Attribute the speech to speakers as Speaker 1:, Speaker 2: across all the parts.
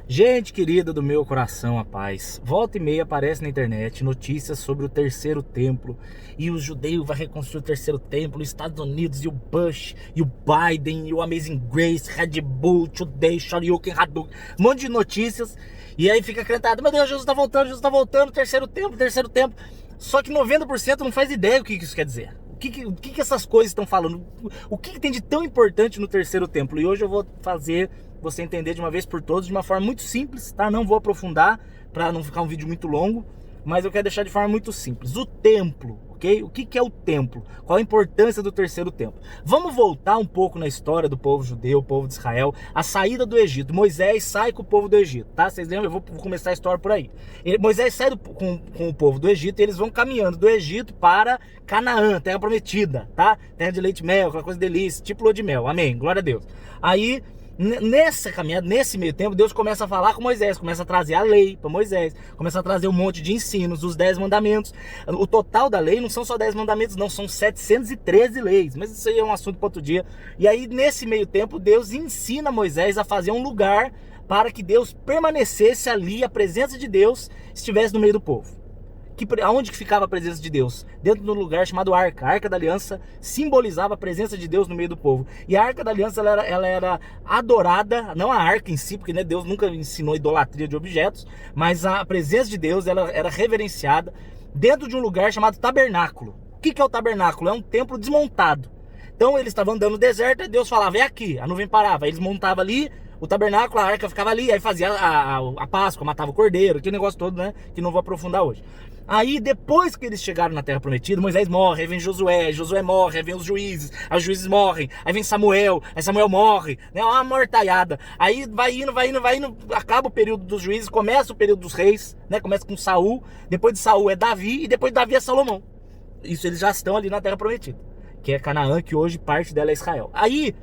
Speaker 1: Gente querida do meu coração, a paz. Volta e meia aparece na internet notícias sobre o terceiro templo. E o judeu vai reconstruir o terceiro templo, os Estados Unidos, e o Bush, e o Biden, e o Amazing Grace, Red Bull, Today, Shoryuken, Hadouken. Um monte de notícias. E aí fica acreditado, meu Deus, Jesus tá voltando, terceiro templo, terceiro templo. Só que 90% não faz ideia o que isso quer dizer. O que essas coisas estão falando? O que tem de tão importante no terceiro templo? E hoje eu vou fazer você entender de uma vez por todas, de uma forma muito simples, tá? Não vou aprofundar para não ficar um vídeo muito longo, mas eu quero deixar de forma muito simples. O templo, ok? O que é o templo? Qual a importância do terceiro templo? Vamos voltar um pouco na história do povo judeu, o povo de Israel, a saída do Egito. Moisés sai com o povo do Egito, tá? Vocês lembram? Eu vou começar a história por aí. Moisés sai com o povo do Egito e eles vão caminhando do Egito para Canaã, terra prometida, tá? Terra de leite e mel, aquela coisa delícia, tipo lua de mel. Amém, glória a Deus. Aí nessa caminhada, nesse meio tempo, Deus começa a falar com Moisés, começa a trazer a lei para Moisés, começa a trazer um monte de ensinos, os 10 mandamentos. O total da lei não são só 10 mandamentos, não, são 713 leis, mas isso aí é um assunto para outro dia. E aí, nesse meio tempo, Deus ensina Moisés a fazer um lugar para que Deus permanecesse ali, a presença de Deus estivesse no meio do povo. Aonde que ficava a presença de Deus? Dentro de um lugar chamado Arca. A Arca da Aliança simbolizava a presença de Deus no meio do povo. E a Arca da Aliança ela era adorada, não a arca em si, porque né, Deus nunca ensinou idolatria de objetos, mas a presença de Deus ela era reverenciada dentro de um lugar chamado tabernáculo. O que é o tabernáculo? É um templo desmontado. Então eles estavam andando no deserto e Deus falava, é aqui, a nuvem parava. Aí eles montavam ali o tabernáculo, a arca ficava ali, aí fazia a Páscoa, matava o cordeiro, aquele negócio todo, né? Que não vou aprofundar hoje. Aí depois que eles chegaram na Terra Prometida, Moisés morre, aí vem Josué morre, aí vem os juízes morrem, aí vem Samuel, aí Samuel morre, né? Uma mortalhada. Aí vai indo, acaba o período dos juízes, começa o período dos reis, né? Começa com Saul, depois de Saul é Davi e depois de Davi é Salomão. Isso eles já estão ali na Terra Prometida, que é Canaã, que hoje parte dela é Israel. Aí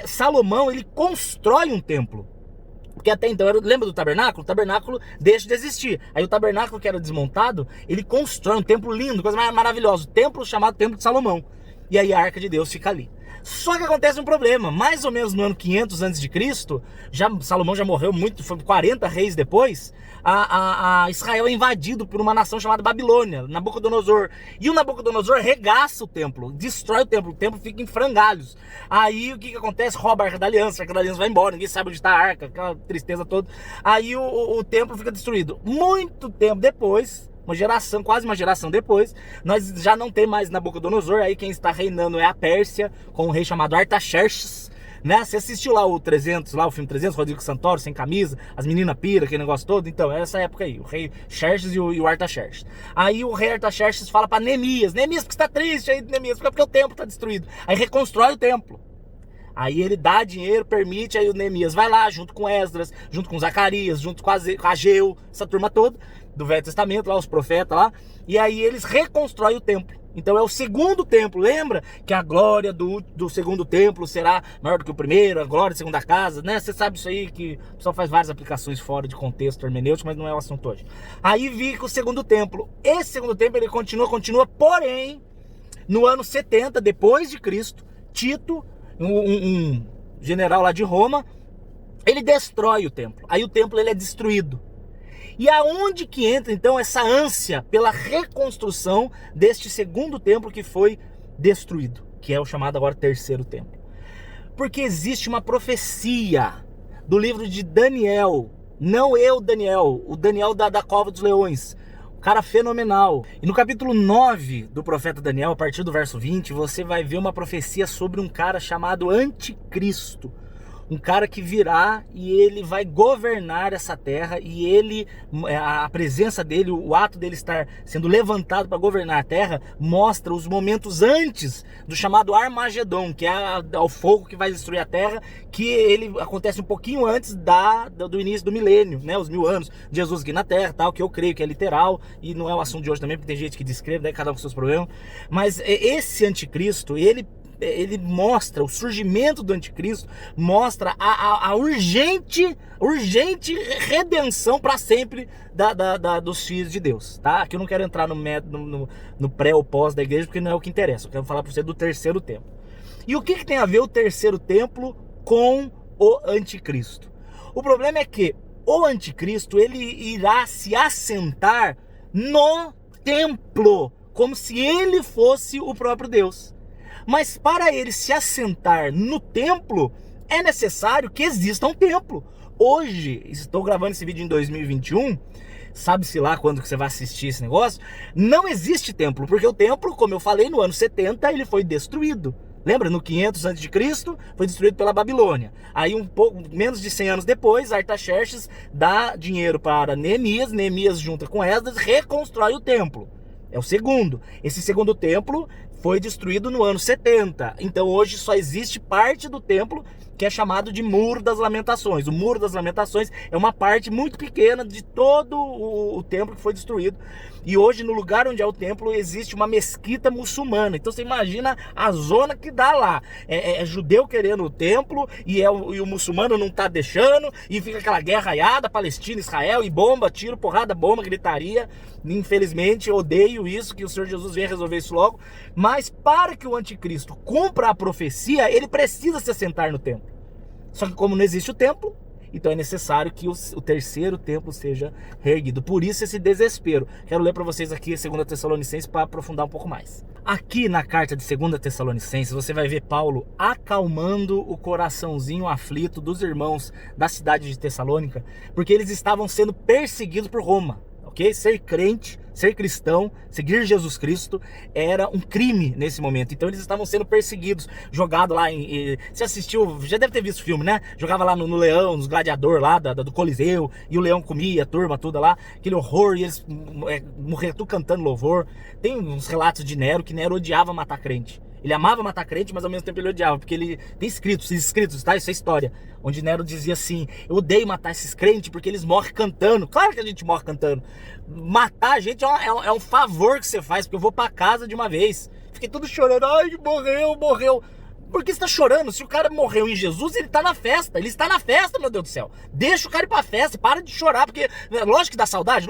Speaker 1: Salomão, ele constrói um templo. Porque até então, lembra do tabernáculo? O tabernáculo deixa de existir. Aí o tabernáculo que era desmontado, ele constrói um templo lindo, coisa maravilhosa. O templo chamado Templo de Salomão. E aí a Arca de Deus fica ali. Só que acontece um problema. Mais ou menos no ano 500 a.C., Salomão já morreu muito, foi 40 reis depois. A Israel é invadido por uma nação chamada Babilônia, Nabucodonosor. E o Nabucodonosor regaça o templo, destrói o templo fica em frangalhos. Aí o que acontece? Rouba a Arca da Aliança vai embora, ninguém sabe onde está a arca, aquela tristeza toda. Aí o templo fica destruído. Muito tempo depois, quase uma geração depois, nós já não tem mais Nabucodonosor, aí quem está reinando é a Pérsia, com um rei chamado Artaxerxes, né? Você assistiu lá o 300, lá o filme 300, Rodrigo Santoro, sem camisa, as meninas pira, aquele negócio todo, então é essa época aí, o rei Xerxes e o Artaxerxes. Aí o rei Artaxerxes fala para Neemias, porque você está triste aí, Neemias, porque o templo está destruído, aí reconstrói o templo. Aí ele dá dinheiro, permite, aí o Neemias vai lá, junto com Esdras, junto com Zacarias, junto com Ageu, essa turma toda, do Velho Testamento, lá, os profetas lá, e aí eles reconstroem o templo. Então é o segundo templo, lembra? Que a glória do segundo templo será maior do que o primeiro, a glória da segunda casa, né? Você sabe isso aí, que o pessoal faz várias aplicações fora de contexto hermenêutico, mas não é o assunto hoje. Aí fica o segundo templo. Esse segundo templo, ele continua, porém, no ano 70 depois de Cristo, Tito, um general lá de Roma, ele destrói o templo. Aí o templo ele é destruído. E aonde que entra então essa ânsia pela reconstrução deste segundo templo que foi destruído, que é o chamado agora terceiro templo? Porque existe uma profecia do livro de Daniel, não eu Daniel, o Daniel da Cova dos Leões, um cara fenomenal. E no capítulo 9 do profeta Daniel, a partir do verso 20, você vai ver uma profecia sobre um cara chamado Anticristo. Um cara que virá e ele vai governar essa terra, e ele, a presença dele, o ato dele estar sendo levantado para governar a terra, mostra os momentos antes do chamado Armagedon, que é o fogo que vai destruir a terra, que ele acontece um pouquinho antes do início do milênio, né, os 1000 anos de Jesus aqui na terra, tal, que eu creio que é literal, e não é o assunto de hoje também, porque tem gente que descreve, né, cada um com seus problemas. Mas esse anticristo, ele mostra o surgimento do anticristo, mostra a urgente redenção para sempre dos filhos de Deus, tá? Aqui eu não quero entrar no pré ou pós da igreja, porque não é o que interessa. Eu quero falar para você do terceiro templo. E o que tem a ver o terceiro templo com o anticristo? O problema é que o anticristo, ele irá se assentar no templo, como se ele fosse o próprio Deus. Mas para ele se assentar no templo, é necessário que exista um templo. Hoje, estou gravando esse vídeo em 2021, sabe-se lá quando que você vai assistir esse negócio, não existe templo, porque o templo, como eu falei, no ano 70, ele foi destruído. Lembra? No 500 a.C., foi destruído pela Babilônia. Aí um pouco menos de 100 anos depois, Artaxerxes dá dinheiro para Neemias, Neemias junta com Esdras, reconstrói o templo. É o segundo. Esse segundo templo foi destruído no ano 70. Então hoje só existe parte do templo que é chamado de Muro das Lamentações. O Muro das Lamentações é uma parte muito pequena de todo o templo que foi destruído. E hoje, no lugar onde é o templo, existe uma mesquita muçulmana. Então você imagina a zona que dá lá. É judeu querendo o templo e o muçulmano não tá deixando. E fica aquela guerra raiada, Palestina, Israel, e bomba, tiro, porrada, bomba, gritaria. Infelizmente, eu odeio isso, que o Senhor Jesus venha resolver isso logo. Mas para que o anticristo cumpra a profecia, ele precisa se assentar no templo. Só que como não existe o templo, então é necessário que o terceiro templo seja reerguido. Por isso esse desespero. Quero ler para vocês aqui 2 Tessalonicenses para aprofundar um pouco mais. Aqui na carta de 2 Tessalonicenses você vai ver Paulo acalmando o coraçãozinho aflito dos irmãos da cidade de Tessalônica, porque eles estavam sendo perseguidos por Roma. Okay? Ser crente, ser cristão, seguir Jesus Cristo era um crime nesse momento. Então eles estavam sendo perseguidos, jogado lá você assistiu, já deve ter visto o filme, né? Jogava lá no leão, nos gladiadores lá do Coliseu, e o leão comia a turma toda lá, aquele horror, e eles morreram tudo cantando louvor. Tem uns relatos de Nero, que Nero odiava matar crente. Ele amava matar crente, mas ao mesmo tempo ele odiava, porque ele tem escritos, tá? Isso é história. Onde Nero dizia assim: eu odeio matar esses crentes porque eles morrem cantando. Claro que a gente morre cantando. Matar a gente é um favor que você faz, porque eu vou pra casa de uma vez. Fiquei tudo chorando, ai, morreu. Por que você tá chorando? Se o cara morreu em Jesus, ele tá na festa. Ele está na festa, meu Deus do céu. Deixa o cara ir pra festa, para de chorar, porque lógico que dá saudade,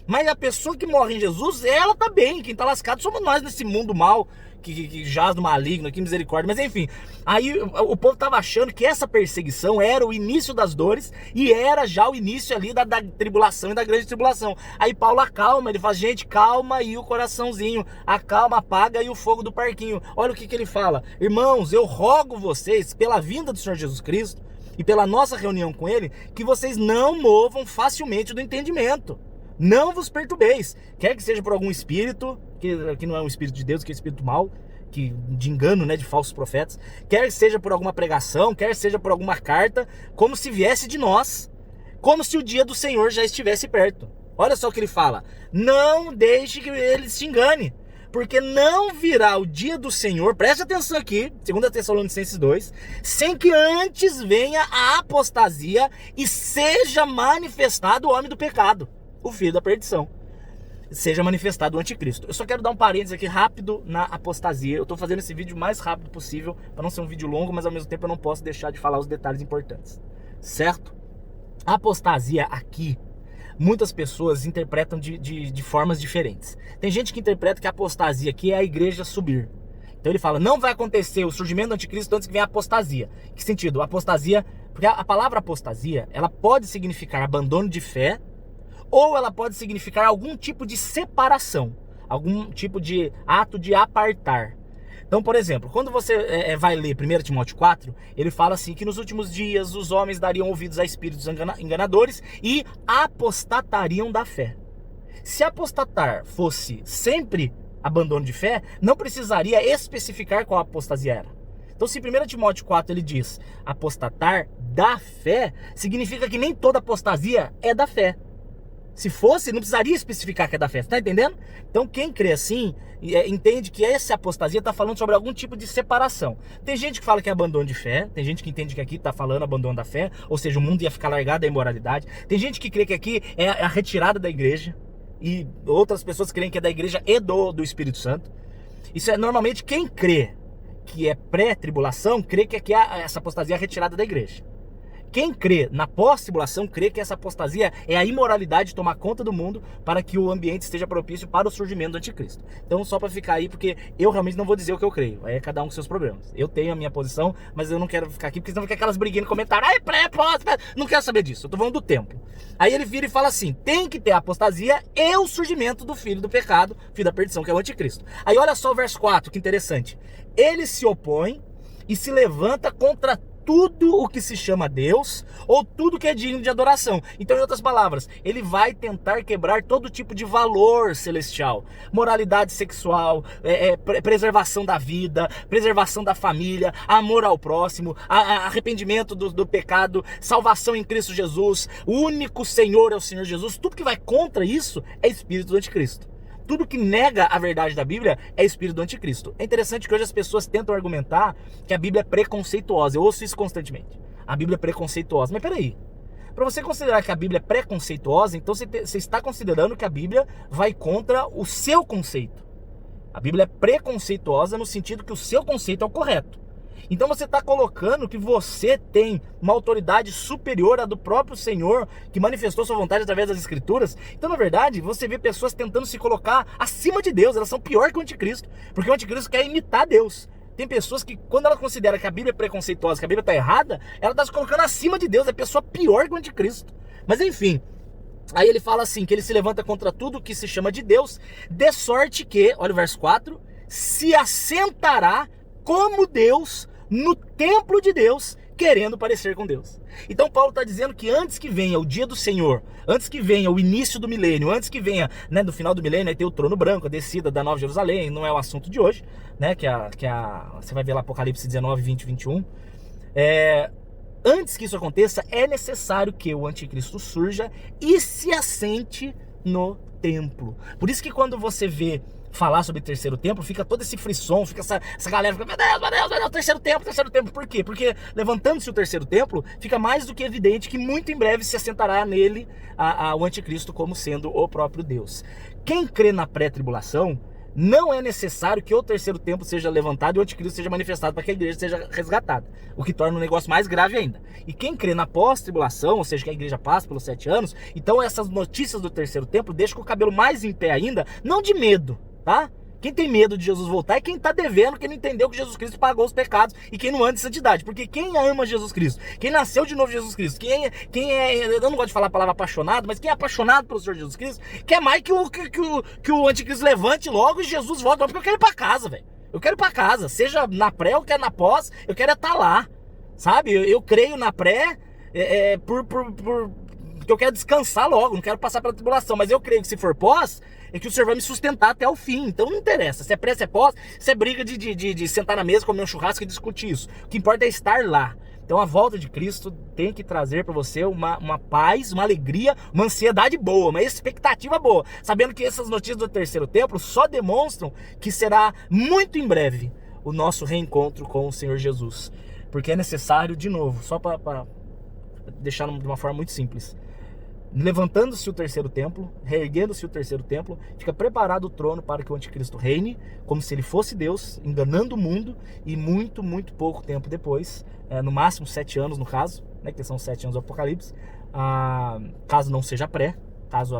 Speaker 1: mas a pessoa que morre em Jesus, ela tá bem. Quem tá lascado somos nós nesse mundo mal, que jaz do maligno, que misericórdia. Mas enfim, aí o povo tava achando que essa perseguição era o início das dores e era já o início ali da tribulação e da grande tribulação. Aí Paulo acalma, ele fala: gente, calma aí o coraçãozinho, acalma, apaga aí o fogo do parquinho. Olha o que ele fala: irmãos, eu rogo vocês, pela vinda do Senhor Jesus Cristo e pela nossa reunião com Ele, que vocês não movam facilmente do entendimento. Não vos perturbeis, quer que seja por algum espírito, que não é um espírito de Deus, que é um espírito mau, de engano, né, de falsos profetas, quer que seja por alguma pregação, quer que seja por alguma carta, como se viesse de nós, como se o dia do Senhor já estivesse perto. Olha só o que ele fala: não deixe que ele se engane, porque não virá o dia do Senhor, preste atenção aqui, 2 Tessalonicenses 2, sem que antes venha a apostasia e seja manifestado o homem do pecado, o filho da perdição, seja manifestado o anticristo. Eu só quero dar um parênteses aqui rápido na apostasia. Eu tô fazendo esse vídeo o mais rápido possível, para não ser um vídeo longo, mas ao mesmo tempo eu não posso deixar de falar os detalhes importantes, certo? A apostasia aqui, muitas pessoas interpretam de formas diferentes. Tem gente que interpreta que a apostasia aqui é a igreja subir. Então ele fala: não vai acontecer o surgimento do anticristo antes que venha a apostasia. Que sentido? Apostasia, porque a palavra apostasia, ela pode significar abandono de fé, ou ela pode significar algum tipo de separação, algum tipo de ato de apartar. Então, por exemplo, quando você vai ler 1 Timóteo 4, ele fala assim, que nos últimos dias os homens dariam ouvidos a espíritos enganadores e apostatariam da fé. Se apostatar fosse sempre abandono de fé, não precisaria especificar qual apostasia era. Então, se 1 Timóteo 4 ele diz apostatar da fé, significa que nem toda apostasia é da fé. Se fosse, não precisaria especificar que é da fé, tá entendendo? Então quem crê assim, entende que essa apostasia está falando sobre algum tipo de separação. Tem gente que fala que é abandono de fé, tem gente que entende que aqui está falando abandono da fé, ou seja, o mundo ia ficar largado da imoralidade. Tem gente que crê que aqui é a retirada da igreja, e outras pessoas creem que é da igreja e do Espírito Santo. Isso é normalmente quem crê que é pré-tribulação, crê que aqui essa apostasia é a retirada da igreja. Quem crê na pós-tribulação, crê que essa apostasia é a imoralidade tomar conta do mundo para que o ambiente esteja propício para o surgimento do anticristo. Então, só para ficar aí, porque eu realmente não vou dizer o que eu creio. Aí é cada um com seus problemas. Eu tenho a minha posição, mas eu não quero ficar aqui, porque senão fica aquelas briguinhas no comentário. Ai, pré, pós, não quero saber disso. Eu tô falando do tempo. Aí ele vira e fala assim, tem que ter a apostasia e o surgimento do filho do pecado, filho da perdição, que é o anticristo. Aí olha só o verso 4, que interessante. Ele se opõe e se levanta contra tudo o que se chama Deus, ou tudo que é digno de adoração. Então, em outras palavras, ele vai tentar quebrar todo tipo de valor celestial. Moralidade sexual, preservação da vida, preservação da família, amor ao próximo, arrependimento do pecado, salvação em Cristo Jesus, o único Senhor é o Senhor Jesus. Tudo que vai contra isso é espírito do anticristo. Tudo que nega a verdade da Bíblia é espírito do anticristo. É interessante que hoje as pessoas tentam argumentar que a Bíblia é preconceituosa. Eu ouço isso constantemente. A Bíblia é preconceituosa. Mas peraí. Para você considerar que a Bíblia é preconceituosa, então você está considerando que a Bíblia vai contra o seu conceito. A Bíblia é preconceituosa no sentido que o seu conceito é o correto. Então você está colocando que você tem uma autoridade superior à do próprio Senhor, que manifestou sua vontade através das Escrituras. Então, na verdade, você vê pessoas tentando se colocar acima de Deus. Elas são pior que o anticristo, porque o anticristo quer imitar Deus. Tem pessoas que, quando ela considera que a Bíblia é preconceituosa, que a Bíblia está errada, ela está se colocando acima de Deus. É pessoa pior que o anticristo. Mas enfim, aí ele fala assim, que ele se levanta contra tudo que se chama de Deus, de sorte que, olha o verso 4, se assentará como Deus no templo de Deus, querendo parecer com Deus. Então Paulo está dizendo que antes que venha o dia do Senhor, antes que venha o início do milênio, antes que venha, né, do final do milênio, aí tem o trono branco, a descida da Nova Jerusalém, não é o assunto de hoje, né, você vai ver lá Apocalipse 19, 20, 21. Antes que isso aconteça, é necessário que o anticristo surja e se assente no templo. Por isso que quando você vê falar sobre terceiro templo, fica todo esse frisson, fica essa galera, fica, meu Deus, terceiro templo. Por quê? Porque levantando-se o terceiro templo, fica mais do que evidente que muito em breve se assentará nele o anticristo como sendo o próprio Deus. Quem crê na pré-tribulação, não é necessário que o terceiro templo seja levantado e o anticristo seja manifestado para que a igreja seja resgatada, o que torna o negócio mais grave ainda. E quem crê na pós-tribulação, ou seja, que a igreja passa pelos 7 anos, então essas notícias do terceiro templo deixam com o cabelo mais em pé ainda, não de medo, tá? Quem tem medo de Jesus voltar é quem está devendo, quem não entendeu que Jesus Cristo pagou os pecados e quem não anda em santidade. Porque quem ama Jesus Cristo, quem nasceu de novo Jesus Cristo, eu não gosto de falar a palavra apaixonado, mas quem é apaixonado pelo Senhor Jesus Cristo, quer mais que o anticristo levante logo e Jesus volte, porque eu quero ir para casa, velho. Eu quero ir para casa, seja na pré ou quer na pós, eu quero estar lá, sabe? Eu creio na pré porque eu quero descansar logo, não quero passar pela tribulação, mas eu creio que se for pós, é que o Senhor vai me sustentar até o fim. Então não interessa, se é pré, se é pós, se é briga de sentar na mesa, comer um churrasco e discutir isso. O que importa é estar lá. Então a volta de Cristo tem que trazer para você uma paz, uma alegria, uma ansiedade boa, uma expectativa boa, sabendo que essas notícias do terceiro templo só demonstram que será muito em breve o nosso reencontro com o Senhor Jesus. Porque é necessário, de novo, só para deixar de uma forma muito simples, levantando-se o terceiro templo, reerguendo-se o terceiro templo, fica preparado o trono para que o anticristo reine, como se ele fosse Deus, enganando o mundo, e muito, muito pouco tempo depois, no máximo 7 anos no caso, né, que são 7 anos do Apocalipse, caso não seja pré, caso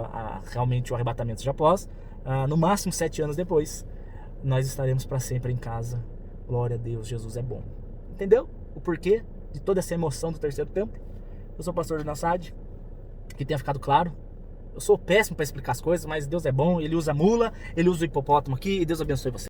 Speaker 1: realmente o arrebatamento seja pós, no máximo 7 anos depois, nós estaremos para sempre em casa. Glória a Deus, Jesus é bom. Entendeu o porquê de toda essa emoção do terceiro templo? Eu sou o pastor Júnior Assad. Que tenha ficado claro. Eu sou péssimo para explicar as coisas, mas Deus é bom, Ele usa mula, Ele usa o hipopótamo aqui, e Deus abençoe você.